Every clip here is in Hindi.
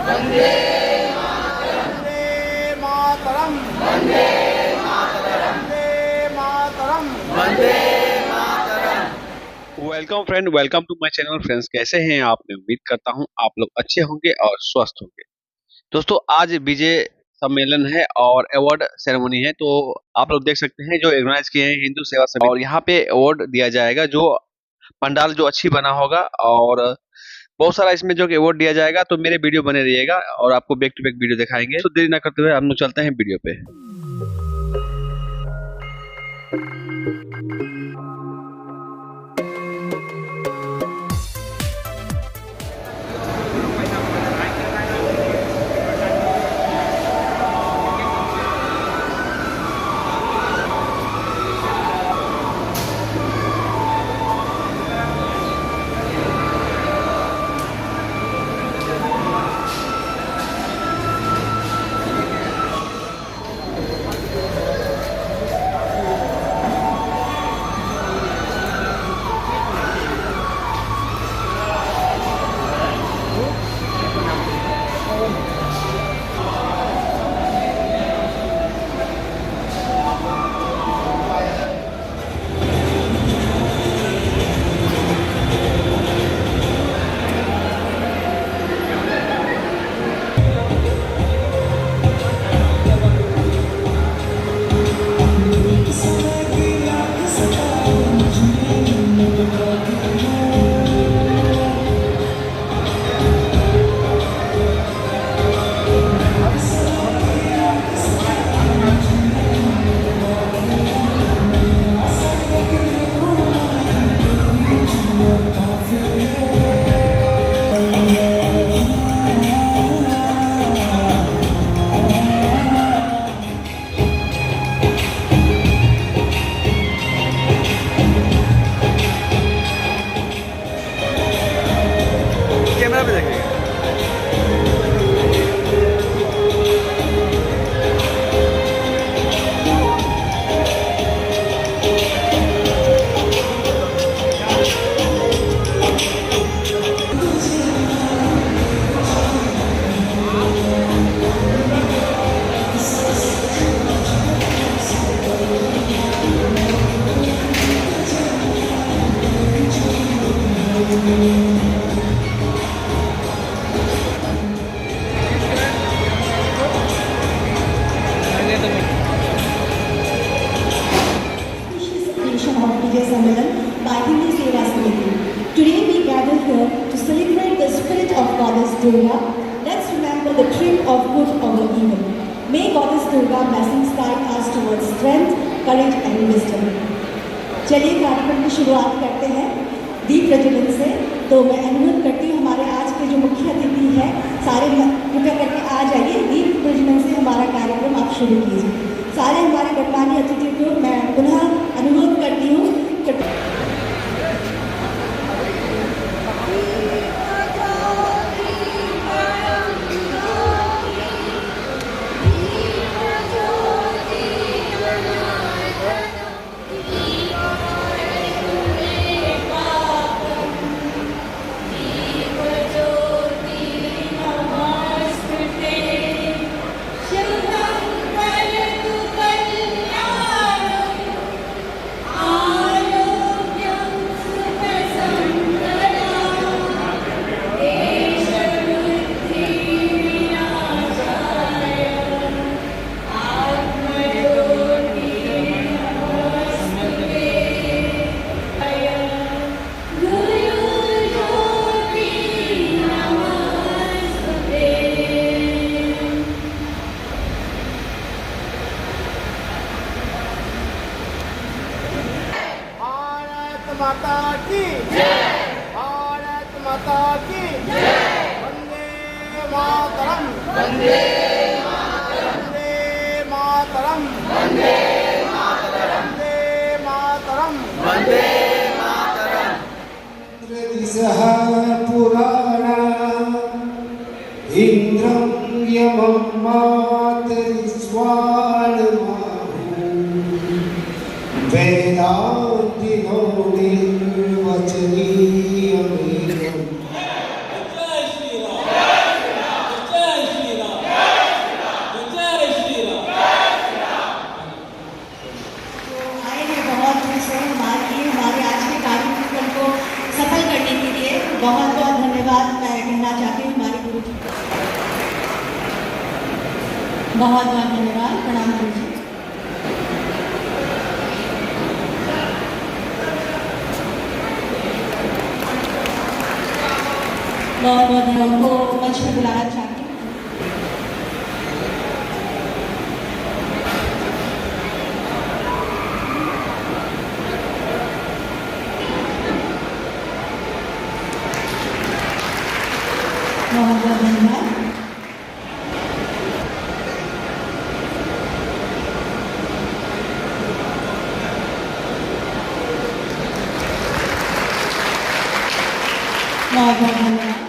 वंदे मातरम वंदे मातरम वंदे मातरम वंदे मातरम। Welcome friend, welcome to my channel. Friends, कैसे हैं आप? मैं उम्मीद करता हूं आप लोग अच्छे होंगे और स्वस्थ होंगे। दोस्तों, आज विजय सम्मेलन है और अवार्ड सेरेमनी है, तो आप लोग देख सकते हैं जो ऑर्गेनाइज किए हैं हिंदू सेवा समिति, और यहाँ पे अवार्ड दिया जाएगा जो पंडाल जो अच्छी बना होगा, और बहुत सारा इसमें जो अवार्ड दिया जाएगा। तो मेरे वीडियो बने रहिएगा और आपको बैक टू बैक वीडियो दिखाएंगे। तो देरी ना करते हुए हम लोग चलते हैं वीडियो पे। कैमरा पे देखिए। By Hindu Seva Samiti. Today we gather here to celebrate the spirit of Goddess Durga. Let's remember the trim of good over evil. May Goddess Durga blessings guide us towards strength, courage and wisdom. चलिए कार्यक्रम की शुरुआत करते हैं दीप प्रज्वलन से। तो मैं अनुरोध करती हूँ हमारे आज के जो मुख्य अतिथि हैं सारे कृपया करके आ जाइए। दीप प्रज्वलन से हमारा कार्यक्रम आप शुरू कीजिए। सारे हमारे गणमान्य अतिथियों को मैं पुनः अनुरोध करती हूँ। माता की जय, भारत माता की जय। वंदे मातरम वंदे मातरम वंदे मातरम वंदे मातरम वंदे मातरम। पुराणा इंद्रं यमं मातरिस्वानमाहु वेदांतिनो निर्वचनीयमेकम्। बहुत बहुत धन्यवाद मैं कहना चाहती हूँ हमारे गुरु जी को। बहुत बहुत धन्यवाद, प्रणाम गुरु जी। बहुत बहुत धन्यवाद को मंच पर बुलाना चाहती हूँ। बहुत बहुत धन्यवाद। बहुत बहुत धन्यवाद।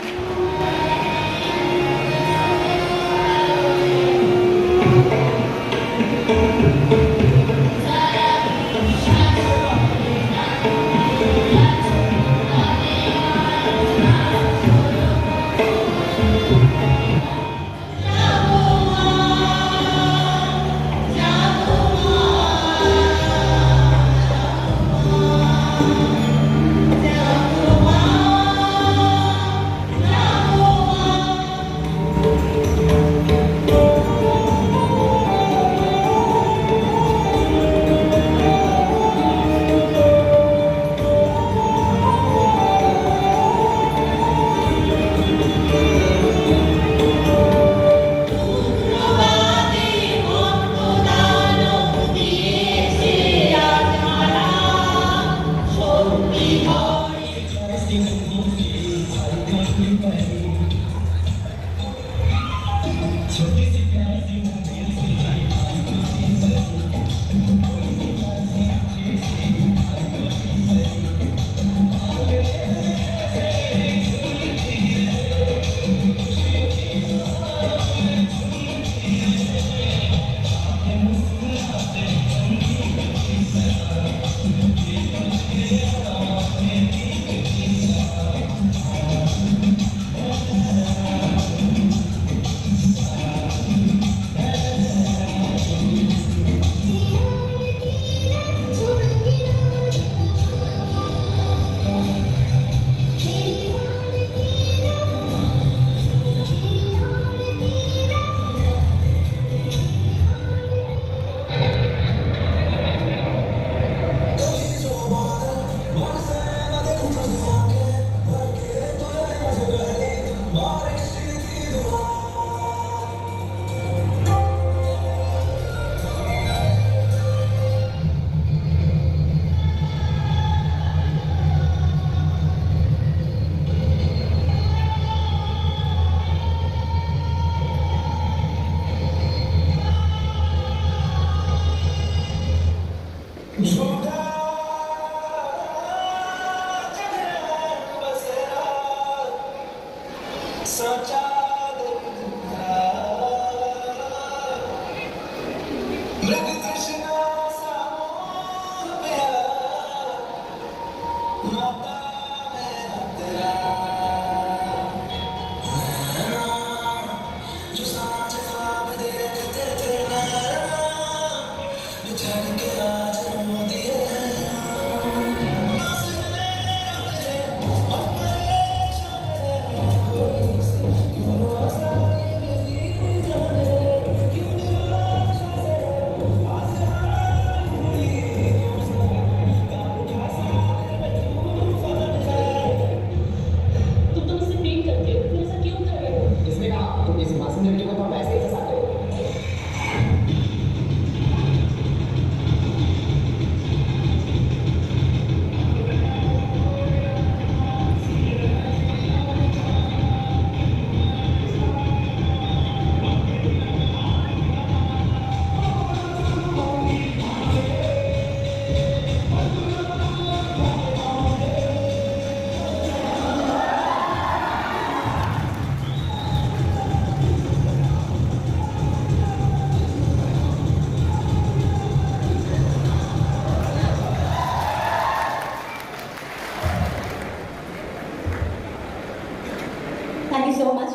Thank you so much.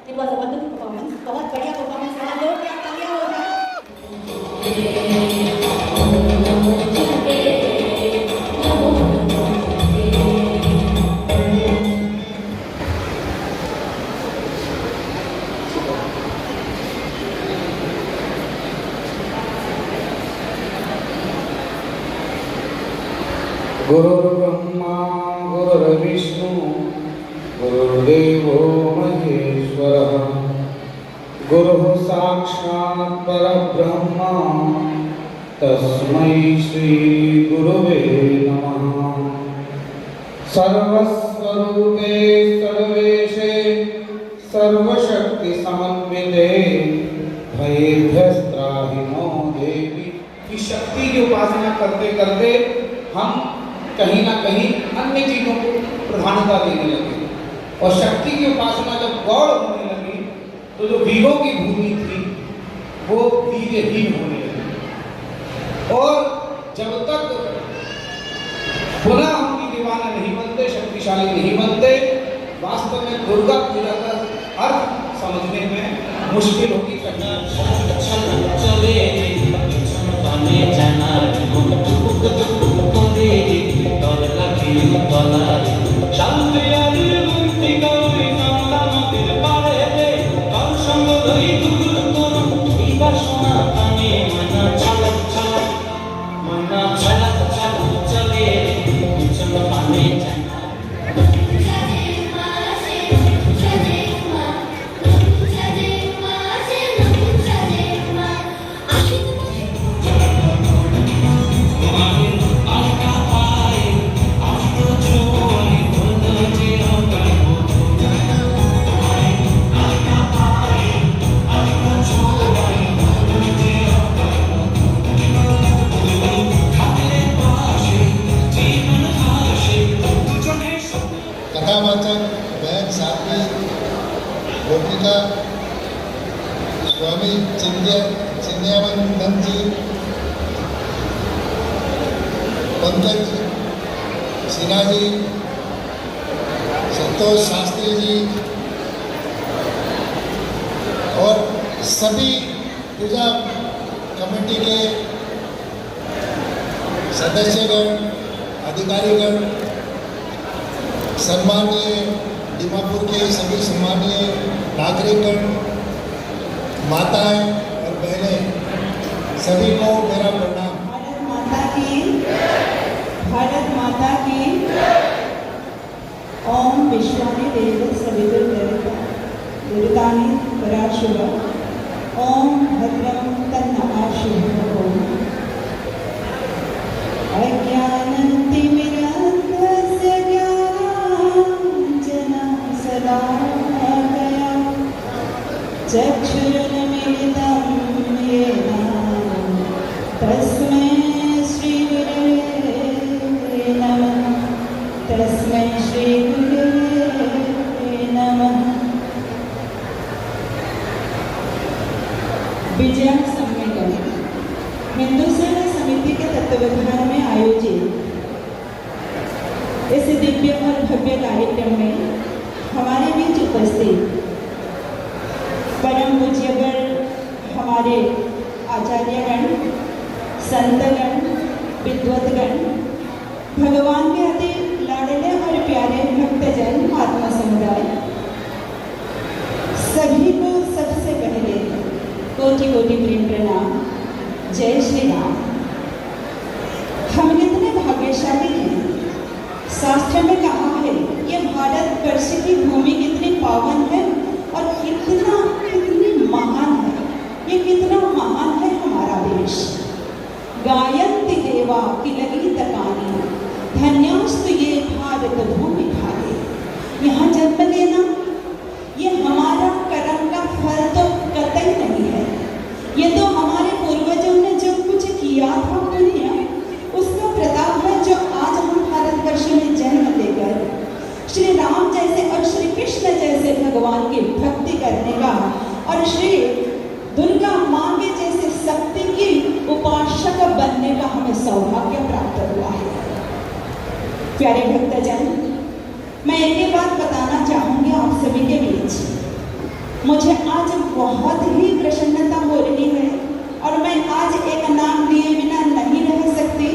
It was a wonderful performance. बहुत बढ़िया performance रहा। जोर से आप तालियां हो जाए। गुरुर्ब्रह्मा गुरुर्विष्णु गुरुर्देवो महेश्वरः गुरुः साक्षात् परब्रह्म तस्मै श्री गुरुवे नमः। सर्वस्वरूपे सर्वेशे सर्वशक्ति समन्विते भयेभ्यस्त्राहि नो देवी। इस शक्ति की उपासना करते करते हम कहीं ना कहीं अन्य चीजों को प्रधानता देने लगे और शक्ति की उपासना जब गौड़ होने लगी तो जो वीरों की भूमि थी वो वीरहीन होने लगी। और जब तक पुनः हम दीवाना नहीं बनते, शक्तिशाली नहीं बनते, वास्तव में दुर्गा पूजा का अर्थ समझने में मुश्किल होगी। गोपिका स्वामी चिन्यानंद जी, पंकज सिन्हा जी, संतोष शास्त्री जी और सभी पूजा कमेटी के सदस्यगण, अधिकारीगण, सम्मानीय दीमापुर के सभी सम्मानीय नागरिकगण, माताएं और बहनें, सभी को मेरा प्रणाम। भारत माता की, भारत माता की। ओम विश्वानि देव सवितुर्वरेण्यं दुर्गानि पराशुरा। ओम भद्रं तन्नमाशुः। अज्ञानतिमिरान्धस्य सलाकया चक्षुरुन्मीलितं येन तस्मै श्रीगुरवे नमः। तस्मै श्रीगुरवे नमः। विजय सम्मेलन हिंदू सेवा समिति के तत्वावधान में आयोजित इस दिव्य और भव्य कार्यक्रम में हमारे बीच उपस्थित परम पूज्यगण, हमारे आचार्यगण, संतगण, विद्वतगण, भगवान के अति लाडले और प्यारे भक्तजन, महात्मा समुदाय, सभी को सबसे पहले कोटि कोटि प्रेम प्रणाम। जय श्री राम। हम कितने भाग्यशाली हैं। शास्त्र में कहा है कि भारत वर्ष की भूमि कितनी पावन है और कितनी महान है। ये कितना महान है हमारा देश। गायन्ति देवा किलगीतकानि धन्योस्तु ये भारत भूमि भागे। यहाँ जन्म लेना ये हमारा कर्म का फल तो कतई नहीं है। ये तो हमारे पूर्वजों ने जो कुछ किया था पुण्य, उसका प्रताप है जो आज हम भारतवर्ष में जन्म लेकर श्री राम जैसे और श्री कृष्ण जैसे भगवान की भक्ति करने का और श्री दुर्गा माँ के जैसे शक्ति की उपासक बनने का हमें सौभाग्य प्राप्त हुआ है। प्यारे भक्तजन, मैं एक बात बताना चाहूँगी आप सभी के बीच। मुझे आज बहुत ही प्रसन्नता हो रही है और मैं आज एक नाम लिए बिना नहीं रह सकती।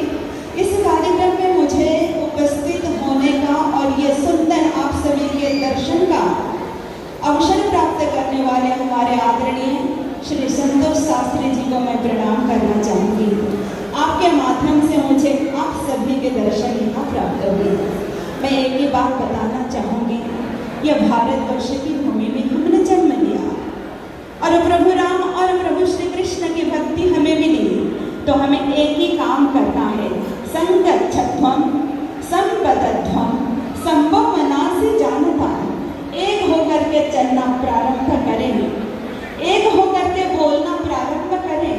इस कार्यक्रम में मुझे उपस्थित होने का और ये सुंदर आप सभी के दर्शन का अवसर प्राप्त करने वाले हमारे आदरणीय श्री संतोष शास्त्री जी को मैं प्रणाम करना चाहूँगी। आपके माध्यम से मुझे आप सभी के दर्शन यहाँ मैं एक ही बात बताना चाहूँगी, यह भारतवर्ष की भूमि में हमने जन्म लिया और प्रभु राम और प्रभु श्री कृष्ण की भक्ति हमें मिली, तो हमें एक ही काम करना है, संगच्छध्वं संपदध्वं संभवमनासि जानता, एक होकर के चलना प्रारंभ करें, एक होकर के बोलना प्रारंभ करें।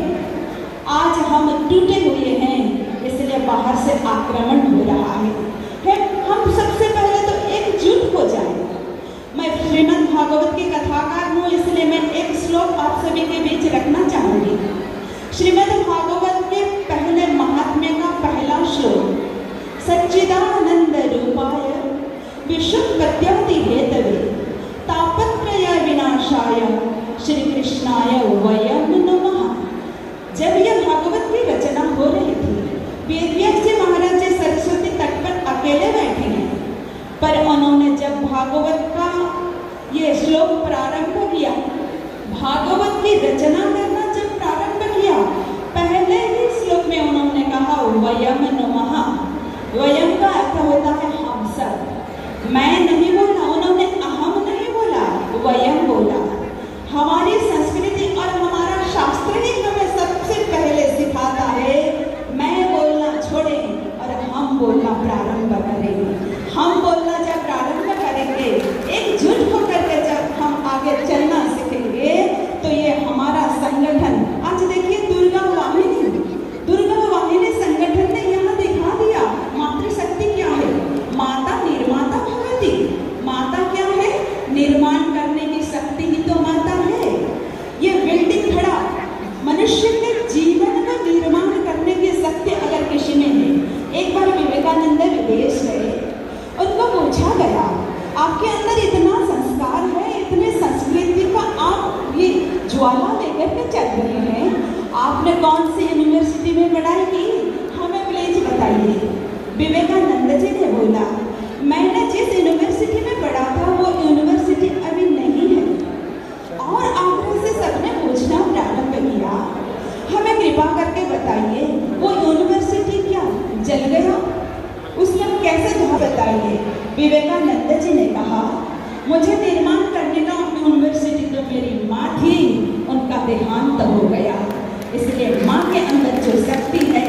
आज हम टूटे हुए हैं, इसलिए बाहर से आक्रमण हो रहा है। हम सबसे पहले तो एकजुट हो जाएं। मैं श्रीमद् भागवत की कथाकार हूँ, इसलिए मैं एक श्लोक आप सभी के बीच रखना चाहूँगी। श्रीमद् भागवत के पहले महात्म्य का पहला श्लोक, सच्चिदानंद रूपाय विशुद्धपत्यादि हेतवे तापत्रय विनाशाय श्री कृष्णाय वयं नमः। जब यह भागवत की रचना हो रही थी, वेदव्यास जी महाराज जी सरस्वती तट पर अकेले बैठे हैं, पर उन्होंने जब भागवत का ये श्लोक प्रारंभ किया, भागवत की रचना करना जब प्रारंभ किया, पहले ही श्लोक में उन्होंने कहा वयं नमः। वयं का अर्थ होता है हम सब। मैं नहीं बोला, उन्होंने अहम नहीं बोला, वयं बोला। हमारी संस्कृति और हमारा शास्त्र ही हमें सबसे पहले सिखाता है, मैं बोलना छोड़ें और हम बोलना प्रारंभ करें। हम बोलना जब प्रारंभ करेंगे, एकजुट होकर के जब हम आगे चलना सीखेंगे, तो ये हमारा संगठन, आज देखिए दुर्गा वाहिनी संगठन ने यहाँ दिखा दिया मातृशक्ति क्या है। माता निर्माता भवति। माता क्या है? निर्माण करने की शक्ति ही तो माता है। ये बिल्डिंग खड़ा, मनुष्य के जीवन का निर्माण करने की शक्ति अगर किसी में है। एक बार विवेकानंद विदेश गए, उनको पूछा गया आपके अंदर इतना संस्कार है, इतने संस्कृति का आप ये ज्वाला लेकर के चल रहे हैं, आपने कौन सी यूनिवर्सिटी में पढ़ाई की, हमें प्लीज बताइए। विवेकानंद जी ने बोला, मैंने जिस यूनिवर्सिटी में पढ़ा था वो यूनिवर्सिटी अभी नहीं है। और आग्रह से सबने पूछना प्रारंभ किया, हमें कृपा करके बताइए वो यूनिवर्सिटी क्या जल गया, उसने कैसे था बताइए। विवेकानंद जी ने कहा, मुझे निर्माण करने का यूनिवर्सिटी तो मेरी माँ थी, उनका देहांत हो गया, इसलिए माँ के अंदर जो शक्ति है,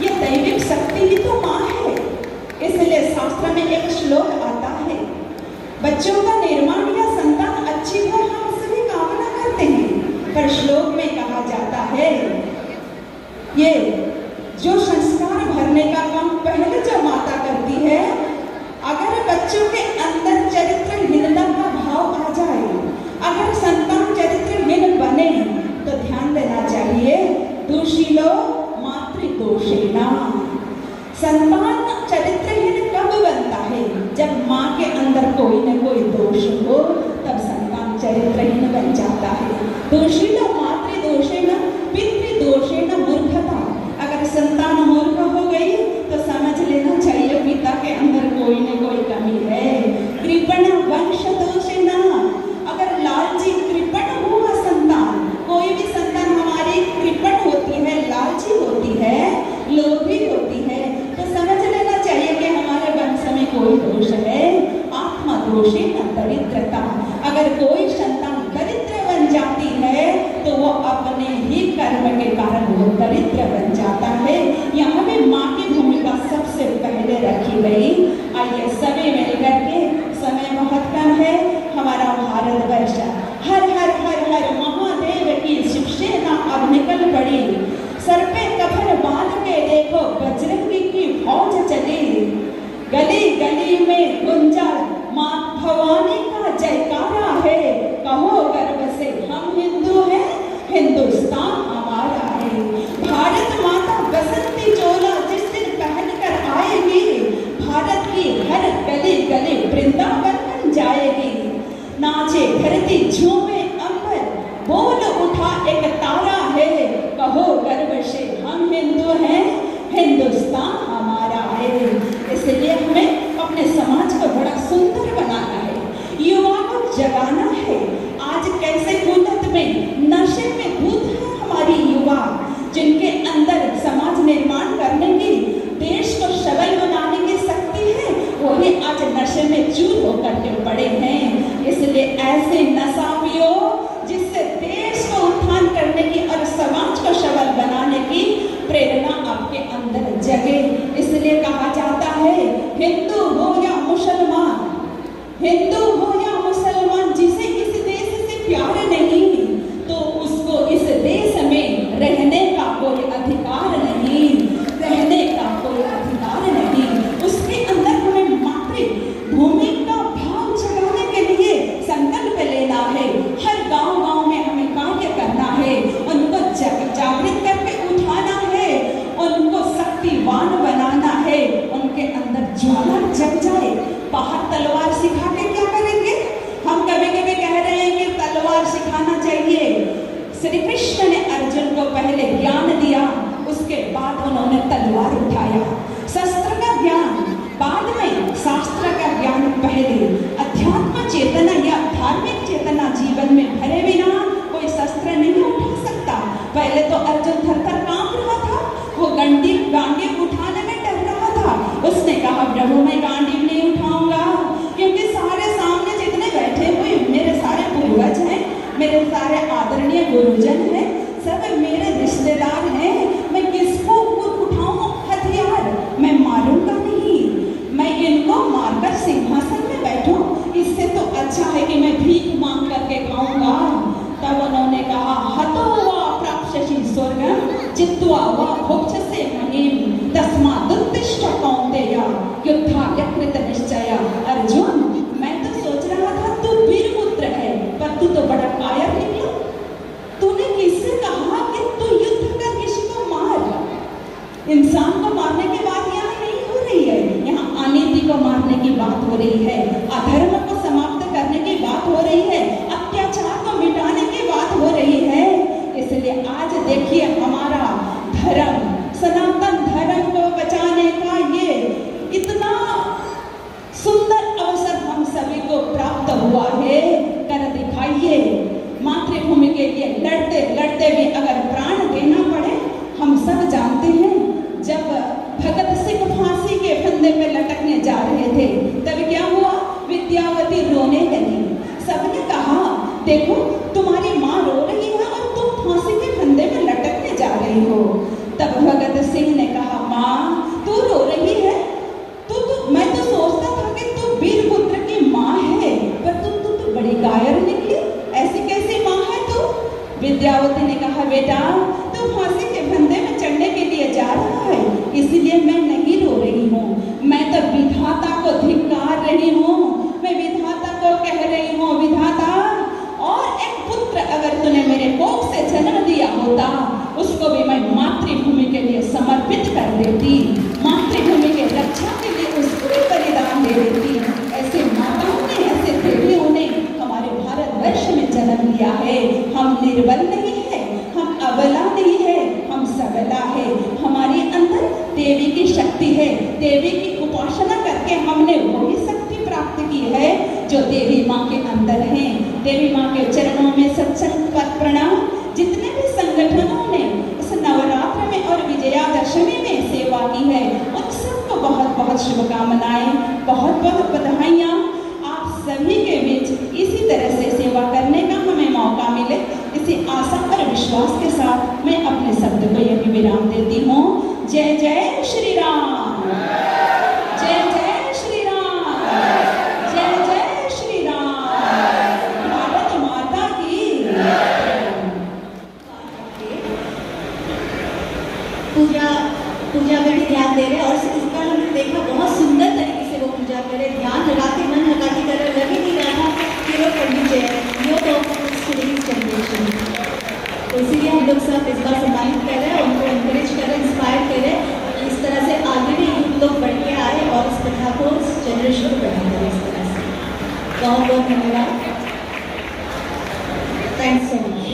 ये दैविक शक्ति ही तो माँ है। इसलिए शास्त्र में एक श्लोक आता है, बच्चों का निर्माण या संतान अच्छी हो हम सभी कामना करते हैं, पर श्लोक में कहा जाता है ये जो संस्कार भरने का काम पहले जो माता करती है, अगर बच्चों के अंदर चरित्रहीनता का भाव आ जाए, अगर संतान चरित्रहीन बने, तो ध्यान देना चाहिए, दुशीलो मातृदोषेण। संतान चरित्रहीन कब बनता है? जब माँ के अंदर कोई न कोई दोष हो, तब संतान चरित्रहीन बन जाता है। दोषीलो मातृदोषेण पितृदोषेण मूर्खता। अगर संतान मूर्ख हो गई तो समझ लेना चाहिए पिता के अंदर कोई न कोई कमी है। कृपण वंश दोषेण, अगर लालची कृपण हुआ संतान, कोई भी संतान हमारी कृपण होती है, लालची होती है, लोभी होती है, तो समझ लेना चाहिए कि हमारे वंश में कोई दोष है। आत्मा दोषेण दरिद्रता, अगर कोई संतान दरिद्र बन जाती है तो वो अपने ही कर्म के कारण वो दरिद्र बन जाता है। यहाँ भी माँ की भूमिका सबसे पहले रखी गई। आइए सभी मिलकर के, समय बहुत कम है, हमारा भारतवर्ष हर हर हर हर महादेव की शिवसेना अब निकल पड़ी। सर पे कफन बांध के देखो बजरंगी की फौज चली, गली गली में गुंजा माँ भवानी का जयकारा है। कहो गर्व से हम हिंदू हैं, हिंदुस्तान हमारा है। भारत माता बसंती चोला जिस दिन पहन कर आएगी, भारत की हर गली गली वृंदावन बन जाएगी। नाचे धरती झूमे अंबर, बोल उठा एक तारा है। कहो गर्व से हम हिंदू हैं, हिंदुस्तान हमारा है। इसलिए हमें अपने समाज को बड़ा सुंदर बनाना है, युवा को जगाना है। आज कैसे कुलत में नशे में धुत है हमारी युवा, जिनके अंदर समाज निर्माण करने की, देश को सबल बनाने की शक्ति है, वही हिंदू हो या मुसलमान, जिसे इस देश से प्यार नहीं तो उसको इस देश में रहने का कोई अधिकार नहीं, रहने का कोई अधिकार नहीं। उसके अंदर हमें मातृभूमि का भाव जगाने के लिए संकल्प लेना है। हर गांव-गांव में हमें कार्य करना है, उनको जागृत करके उठाना है, उनको शक्तिवान बनाना है, उनके अंदर ज्वाला जग जाए। बाहर तलवार सिखा के क्या करेंगे? हम कभी-कभी कह रहे हैं कि तलवार सिखाना चाहिए। श्री कृष्ण ने अर्जुन को पहले ज्ञान दिया, उसके बाद उन्होंने तलवार उठाया। शस्त्र का ज्ञान बाद में, शास्त्र का ज्ञान पहले। अध्यात्म चेतना या धार्मिक चेतना जीवन में भरे बिना कोई शस्त्र नहीं उठा सकता। पहले तो अर्जुन थर-थर कांप रहा था, वो गांडीव उठाने में डर रहा था। उसने कहा प्रभु मैं गांडीव नहीं उठाऊंगा, क्योंकि सारे सामने जितने बैठे हुए मेरे सारे पूर्वज हैं, मेरे सारे आदरणीय गुरुजन हैं, सब मेरे रिश्तेदार हैं। मैं किसको उठाऊं हथियार? मैं मारूंगा नहीं, मैं इनको मारकर सिंहासन में बैठूं। इससे तो अच्छा है कि मैं भीख मांग करके खाऊंगा। तब उन्होंने कहा हतो वा प्राप्स्यसि स्वर्गं जित्वा वा भोक्ष्यसे महीम् तस्मादुत्तिष्ठ कौन्तेय युद्धाय कृतनिश्चय। अर्जुन, मैं तो सोच रहा था तू वीरपुत्र है, पर तू तो बड़ा कायर निकला। तूने किससे कहा कि तू युद्ध कर किसी को मार? इंसान को मारने की बात यहाँ नहीं हो रही है, यहाँ अनीति को मारने की बात हो रही है, अधर्म को समाप्त करने की बात हो रही है, अत्याचार को मिटाने की बात हो रही है। इसलिए आज देखिए हमारा धर्म, सनातन धर्म को बचाने का ये इतना सुंदर अवसर हम सभी को प्राप्त हुआ है। कर दिखाइए। मातृभूमि के लिए लड़ते लड़ते भी अगर प्राण देना पड़े, हम सब जानते हैं जब भगत सिंह फांसी के फंदे पे लटकने जा रहे थे तब क्या हुआ? विद्यावती रोने लगी। सबने कहा देखो तुम्हारी माँ रो रही है और तुम फांसी के फंदे में लटकने जा रही हो। तब भगत सिंह ने कहा माँ तू रो रही है, मैं तो सोचता था कि तू वीरपुत्र की माँ है, पर तू बड़ी कायर निकली। ऐसी कैसी माँ है तू? विद्यावती ने कहा बेटा तू फांसी के फंदे में चढ़ने के लिए जा रहा है, इसलिए मैं नहीं रो रही हूँ, मैं तो विधाता को धिक्कार रही हूँ। मैं विधाता को कह रही हूँ विधाता, और एक पुत्र अगर तूने मेरे कोख से जन्म दिया होता उसको भी मैं मातृभूमि के लिए समर्पित कर देती, मातृभूमि के रक्षा के लिए उसको भी बलिदान दे देती। ऐसे माताओं ने, ऐसे देवियों ने हमारे भारतवर्ष में जन्म लिया है। हम निर्बल नहीं है, हम अबला नहीं है, हम सबला है। हमारे अंदर देवी की शक्ति है, देवी की उपासना करके हमने वही शक्ति प्राप्त की है जो देवी माँ के अंदर है। देवी माँ के चरणों में सत्संग पर प्रणाम। जितने भी संगठनों ने इस नवरात्र में और विजयादशमी में सेवा की है उन सबको बहुत बहुत शुभकामनाएं, बहुत बहुत बधाइयाँ। आप सभी के बीच इसी तरह से सेवा करने का हमें मौका मिले, इसी आशा और विश्वास के साथ मैं अपने शब्द को यही विराम देती हूँ। जय जय श्री राम, जय जय श्री राम, जय जय श्री राम। भारत माता की पूजा में भी ध्यान दे रहे, और इसका हमने देखा बहुत सुंदर तरीके से वो पूजा करे, ध्यान लगा के मन लगा के करे, लगे नहीं रहा था कि वो पंडित है, यो तो जनरेशन। तो इसीलिए हम लोग सब इस बार सम्मानित कर रहे हैं, उनको एनकरेज करें, इंस्पायर करें, इस तरह से आगे भी यूथ लोग बढ़ के आए और इस प्रथा को, इस जनरेशन को बढ़ा करें इस तरह से। बहुत बहुत धन्यवाद, थैंक्स सो मच।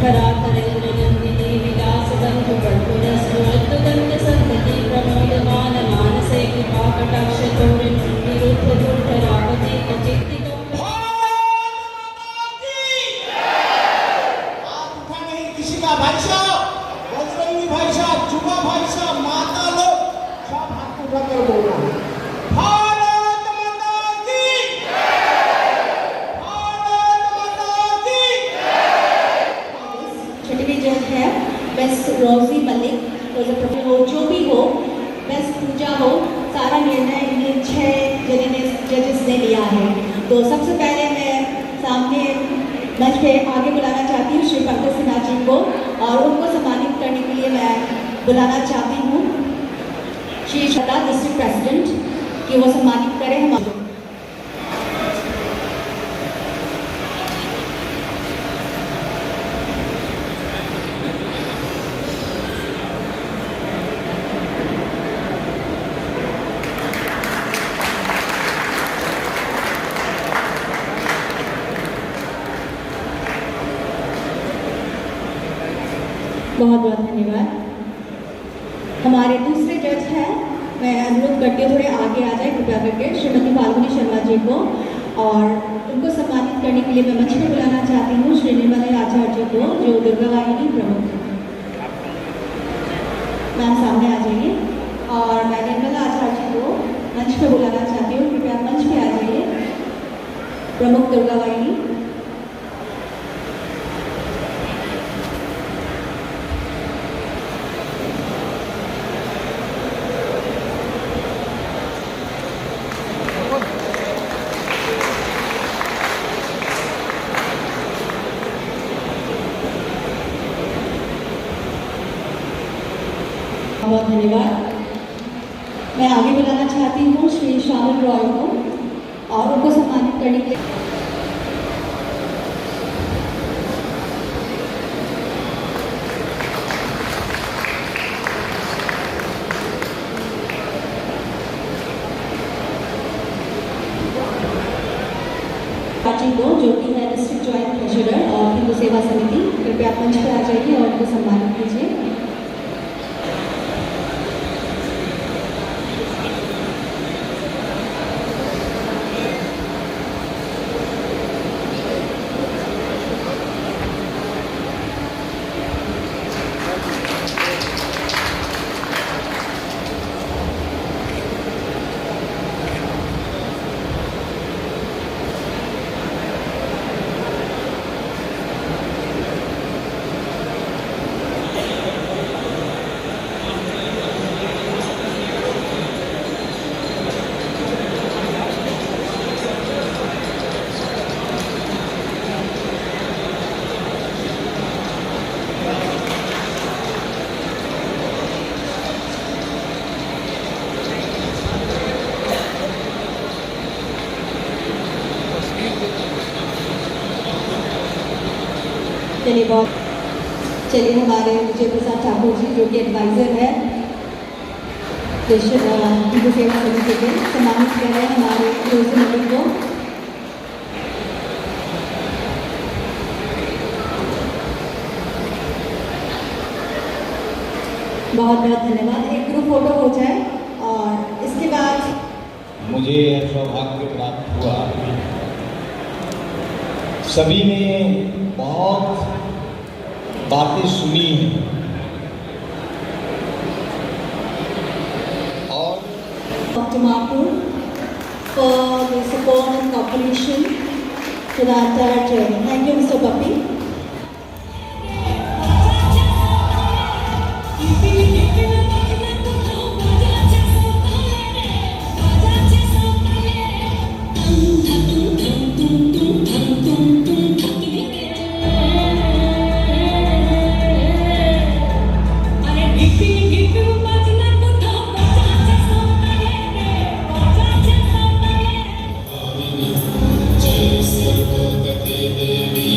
पराकरेन्द्रनन्दिनी विलासबन्धुवर्धुरस्फुरद्दुदन्तसन्तति प्रमोदमान मानसे कृपाकटाक्षतोरन्निरुद्धदुर्धरापतितचित्तिकम् हाथ उठा नहीं किसी का भाई साहब, बजरंगी भाई साहब, जुमा भाई साहब, माता लोग सब हाथ उठा कर बोल रहे हैं भारत माता की, भारत माता की। छठवीं जज है बेस्ट रोजी मलिक। हो जो भी हो, बेस्ट पूजा हो, सारा निर्णय इन 6 जजेस ने लिया है। तो सबसे पहले मैं सामने मंच पे आगे बुलाना चाहती हूँ श्री पंकज सिन्हा जी को, और उनको सम्मानित करने के लिए मैं बुलाना चाहती हूँ श्री शता डिस्ट्रिक्ट प्रेसिडेंट कि वो सम्मानित करें हमारे। बहुत बहुत धन्यवाद। हमारे दूसरे जज हैं, मैं अनुरोध करती हूँ थोड़े आगे आ जाए कृपया करके, श्रीमती फाल्गुनी शर्मा जी को, और उनको सम्मानित करने के लिए मैं मंच पर बुलाना चाहती हूँ श्री निर्मला आचार्य जी को, जो दुर्गा वाहिनी प्रमुख हैं। मैम सामने आ जाइए, और मैं निर्मला आचार्य जी को मंच पर बुलाना चाहती हूँ, कृपया मंच पर आ जाइए, प्रमुख दुर्गा वाहिनी। बहुत धन्यवाद। मैं आगे बुलाना चाहती हूँ श्री शामिल रॉय को, और उनको सम्मानित करने के लिए जी को, जो कि है डिस्ट्रिक्ट ज्वाइंट ट्रेजरर और हिंदू सेवा समिति, कृपया आप मंच पर आ जाइए और उनको सम्मानित कीजिए। चलिए हमारे विजय प्रसाद ठाकुर जी, जो कि एडवाइज़र है हिंदू सेवा समिति के, सम्मानित कर रहे हैं हमारे रोजी मलिक को। बहुत बहुत धन्यवाद। एक ग्रुप फोटो हो जाए, और इसके बाद मुझे यह सौभाग्य प्राप्त हुआ। सभी ने बहुत बातें सुनी और Dimapur for the support and cooperation to the entire journey. Thank you, Mr. Papi. देवी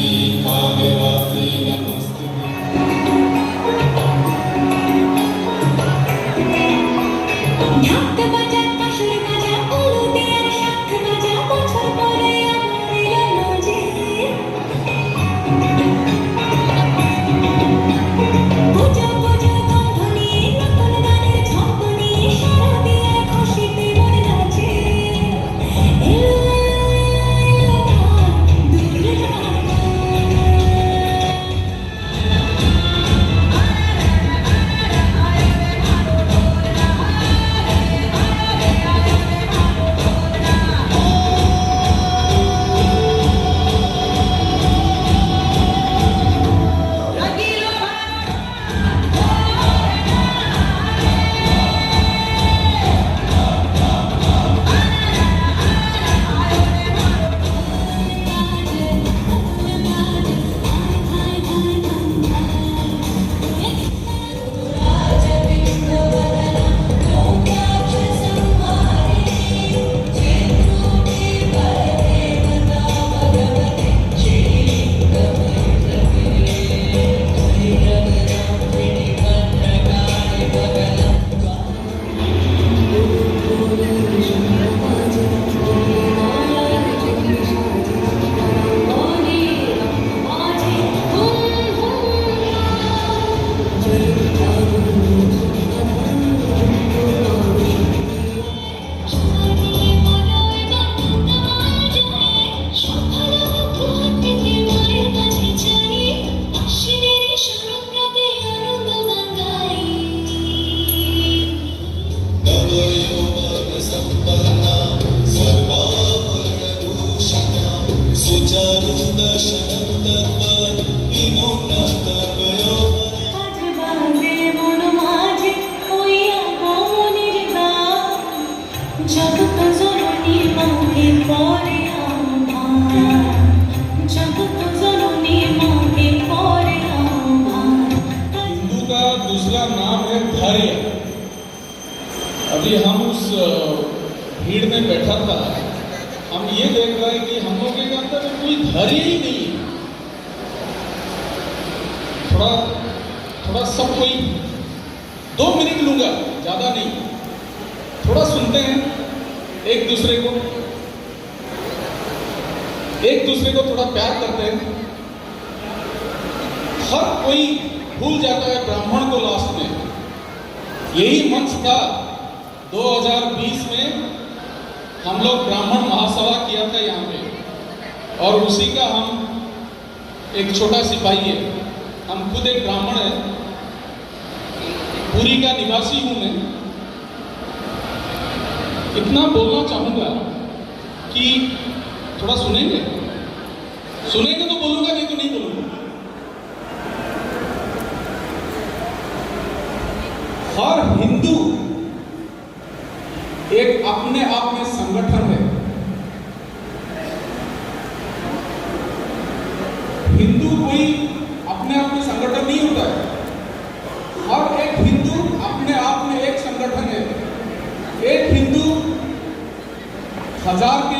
कोई धैर्य ही नहीं है। थोड़ा सब कोई 2 मिनट लूंगा, ज़्यादा नहीं, थोड़ा सुनते हैं एक दूसरे को थोड़ा प्यार करते हैं। हर कोई भूल जाता है ब्राह्मण को लास्ट में। यही मंच था 2020 में, हम लोग ब्राह्मण महासभा किया था यहाँ पे, और उसी का हम एक छोटा सिपाही है। हम खुद एक ब्राह्मण है, पुरी का निवासी हूँ मैं। इतना बोलना चाहूँगा कि थोड़ा सुनेंगे तो बोलूँगा, नहीं तो नहीं बोलूँगा। हर हिंदू एक अपने आप में संगठन है। हिंदू कोई अपने आप में संगठन नहीं होता है। हर एक हिंदू अपने आप में एक संगठन है। एक हिंदू 1000 के